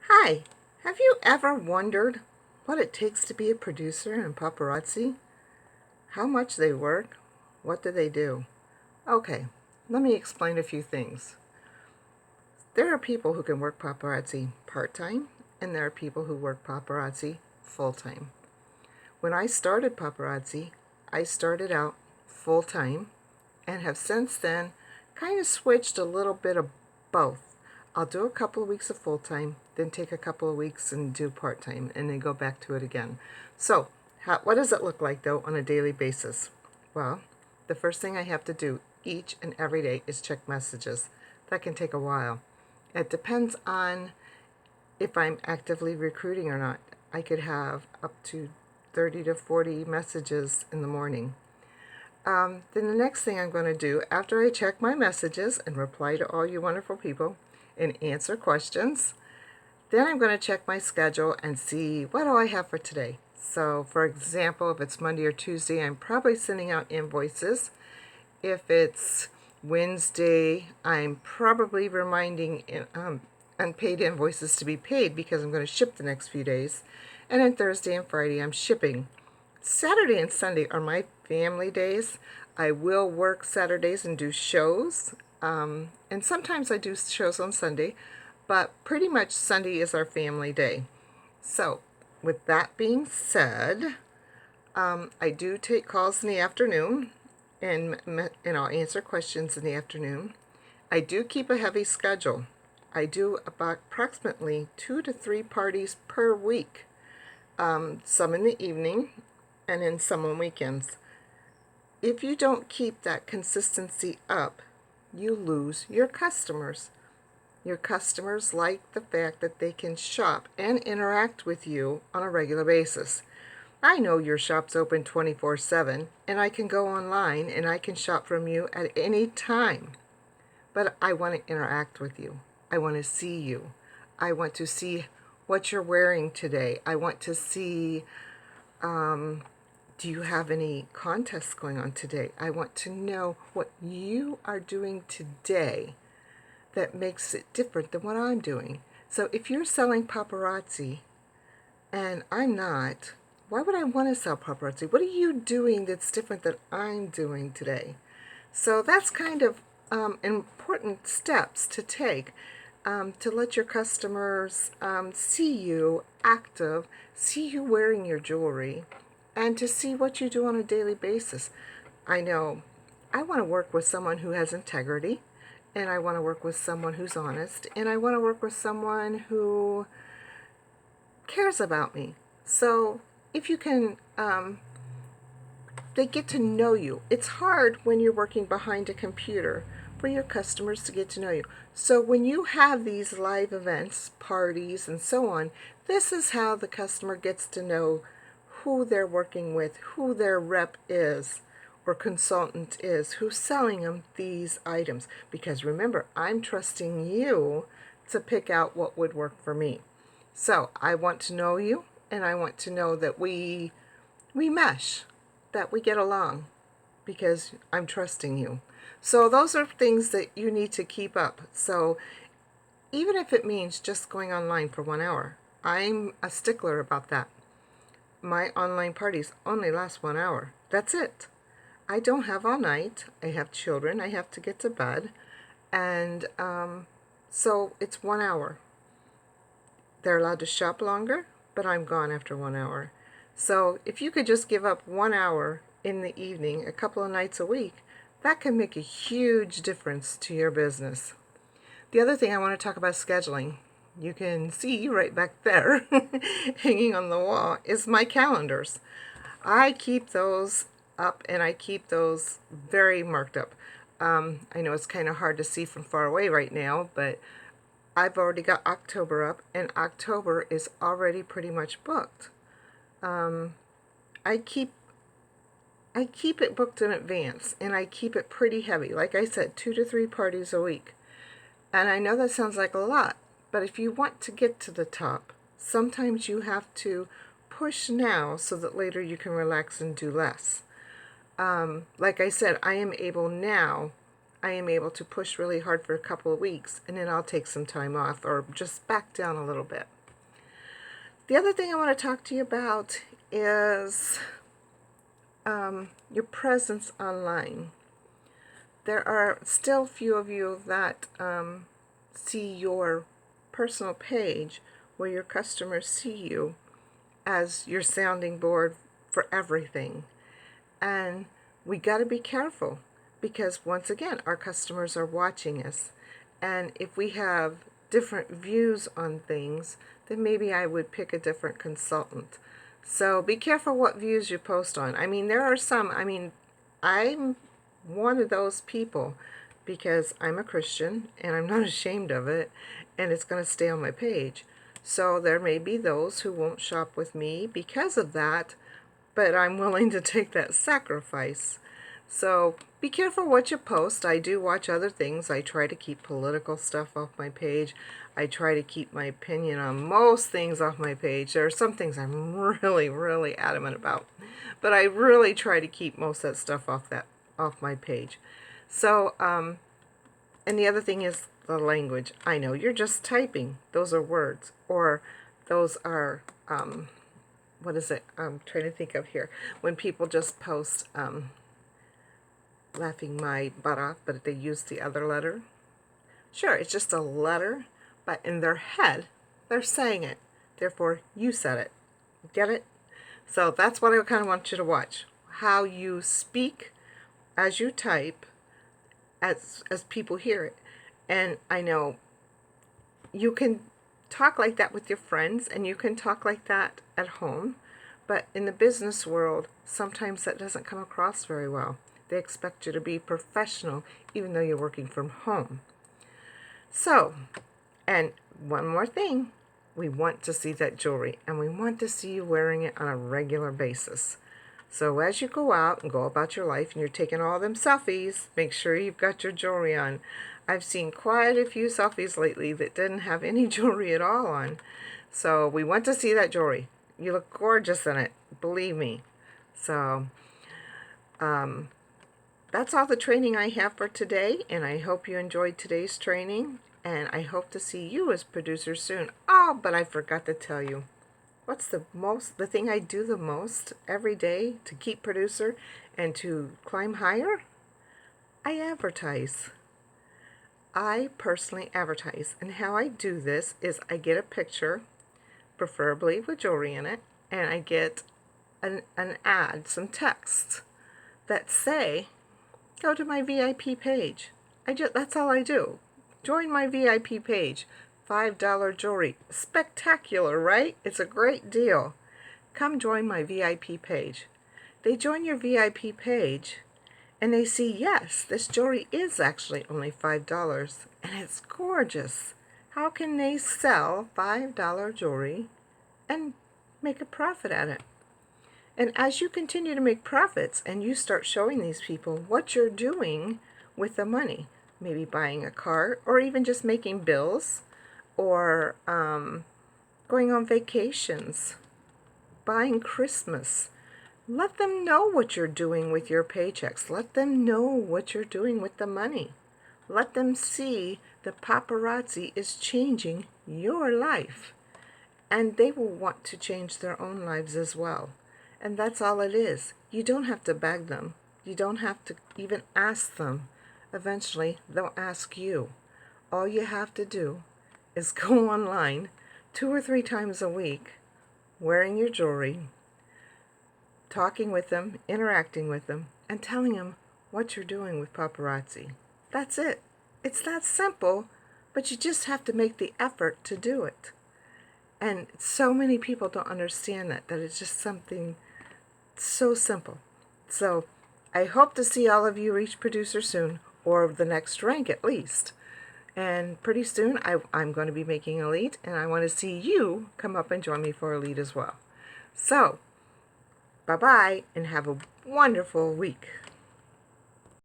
Hi, have you ever wondered what it takes to be a producer in paparazzi? How much they work? What do they do? Okay, let me explain a few things. There are people who can work paparazzi part-time, and there are people who work paparazzi full-time. When I started paparazzi, I started out full-time and have since then kind of switched a little bit of both. I'll do a couple of weeks of full-time, then take a couple of weeks and do part-time, and then go back to it again. So, what does it look like, though, on a daily basis? Well, the first thing I have to do each and every day is check messages. That can take a while. It depends on if I'm actively recruiting or not. I could have up to 30 to 40 messages in the morning. Then the next thing I'm going to do, after I check my messages and reply to all you wonderful people and answer questions, then I'm going to check my schedule and see what do I have for today. So, for example, if it's Monday or Tuesday, I'm probably sending out invoices. If it's Wednesday, I'm probably reminding unpaid invoices to be paid because I'm going to ship the next few days. And then Thursday and Friday, I'm shipping. Saturday and Sunday are my family days. I will work Saturdays and do shows, and sometimes I do shows on Sunday, but pretty much Sunday is our family day. So, with that being said, I do take calls in the afternoon, and I'll answer questions in the afternoon. I do keep a heavy schedule. I do about approximately 2 to 3 parties per week, some in the evening, and then some on weekends. If you don't keep that consistency up, you lose your customers. Your customers like the fact that they can shop and interact with you on a regular basis. I know your shop's open 24/7, and I can go online and I can shop from you at any time. But I want to interact with you. I want to see you. I want to see what you're wearing today. I want to see do you have any contests going on today? I want to know what you are doing today that makes it different than what I'm doing. So if you're selling paparazzi and I'm not, why would I want to sell paparazzi? What are you doing that's different than I'm doing today? So that's kind of important steps to take to let your customers see you active, see you wearing your jewelry, and to see what you do on a daily basis. I know I want to work with someone who has integrity, and I want to work with someone who's honest, and I want to work with someone who cares about me. So if you can, they get to know you. It's hard when you're working behind a computer for your customers to get to know you. So when you have these live events, parties, and so on, this is how the customer gets to know who they're working with, who their rep is or consultant is, who's selling them these items. Because remember, I'm trusting you to pick out what would work for me. So I want to know you, and I want to know that we mesh, that we get along, because I'm trusting you. So those are things that you need to keep up. So even if it means just going online for 1 hour, I'm a stickler about that. My online parties only last 1 hour. That's it. I don't have all night. I have children. I have to get to bed. And so it's 1 hour. They're allowed to shop longer, but I'm gone after 1 hour. So if you could just give up 1 hour in the evening, a couple of nights a week, that can make a huge difference to your business. The other thing I want to talk about is scheduling. You can see right back there, hanging on the wall, is my calendars. I keep those up, and I keep those very marked up. I know it's kind of hard to see from far away right now, but I've already got October up, and October is already pretty much booked. I keep it booked in advance, and I keep it pretty heavy. Like I said, 2 to 3 parties a week. And I know that sounds like a lot, but if you want to get to the top, sometimes you have to push now so that later you can relax and do less. Like I said, I am able to push really hard for a couple of weeks, and then I'll take some time off or just back down a little bit. The other thing I want to talk to you about is your presence online. There are still few of you that see your personal page where your customers see you as your sounding board for everything. And we got to be careful because, once again, our customers are watching us. And if we have different views on things, then maybe I would pick a different consultant. So be careful what views you post on. I mean, there are some, I'm one of those people because I'm a Christian and I'm not ashamed of it, and it's going to stay on my page. So there may be those who won't shop with me because of that, but I'm willing to take that sacrifice. So be careful what you post. I do watch other things. I try to keep political stuff off my page. I try to keep my opinion on most things off my page. There are some things I'm really, really adamant about, but I really try to keep most of that stuff off my page. So, and the other thing is the language. I know you're just typing. Those are words, or those are what is it? I'm trying to think of here. When people just post laughing my butt off, but they use the other letter. Sure, it's just a letter, but in their head, they're saying it. Therefore, you said it. Get it? So that's what I kind of want you to watch. How you speak as you type, as people hear it. And I know you can talk like that with your friends, and you can talk like that at home, but in the business world, sometimes that doesn't come across very well. They expect you to be professional, even though you're working from home. So, and one more thing, we want to see that jewelry, and we want to see you wearing it on a regular basis. So as you go out and go about your life and you're taking all them selfies, make sure you've got your jewelry on. I've seen quite a few selfies lately that didn't have any jewelry at all on. So we want to see that jewelry. You look gorgeous in it, believe me. So that's all the training I have for today, and I hope you enjoyed today's training, and I hope to see you as producers soon. Oh, but I forgot to tell you, what's the thing I do the most every day to keep producer and to climb higher? I advertise. I personally advertise, and how I do this is I get a picture, preferably with jewelry in it, and I get an ad, some text that say, go to my VIP page. That's all I do. Join my VIP page. $5 jewelry. Spectacular, right? It's a great deal. Come join my VIP page. They join your VIP page and they see, yes, this jewelry is actually only $5 and it's gorgeous. How can they sell $5 jewelry and make a profit at it? And as you continue to make profits and you start showing these people what you're doing with the money, maybe buying a car or even just making bills or going on vacations, buying Christmas, let them know what you're doing with your paychecks. Let them know what you're doing with the money. Let them see the paparazzi is changing your life. And they will want to change their own lives as well. And that's all it is. You don't have to beg them. You don't have to even ask them. Eventually, they'll ask you. All you have to do is go online 2 or 3 times a week, wearing your jewelry, talking with them, interacting with them, and telling them what you're doing with paparazzi. That's it. It's that simple, but you just have to make the effort to do it. And so many people don't understand that it's just something so simple. So I hope to see all of you reach producer soon, or the next rank at least. And pretty soon I'm going to be making elite, and I want to see you come up and join me for elite as well. So bye-bye, and have a wonderful week.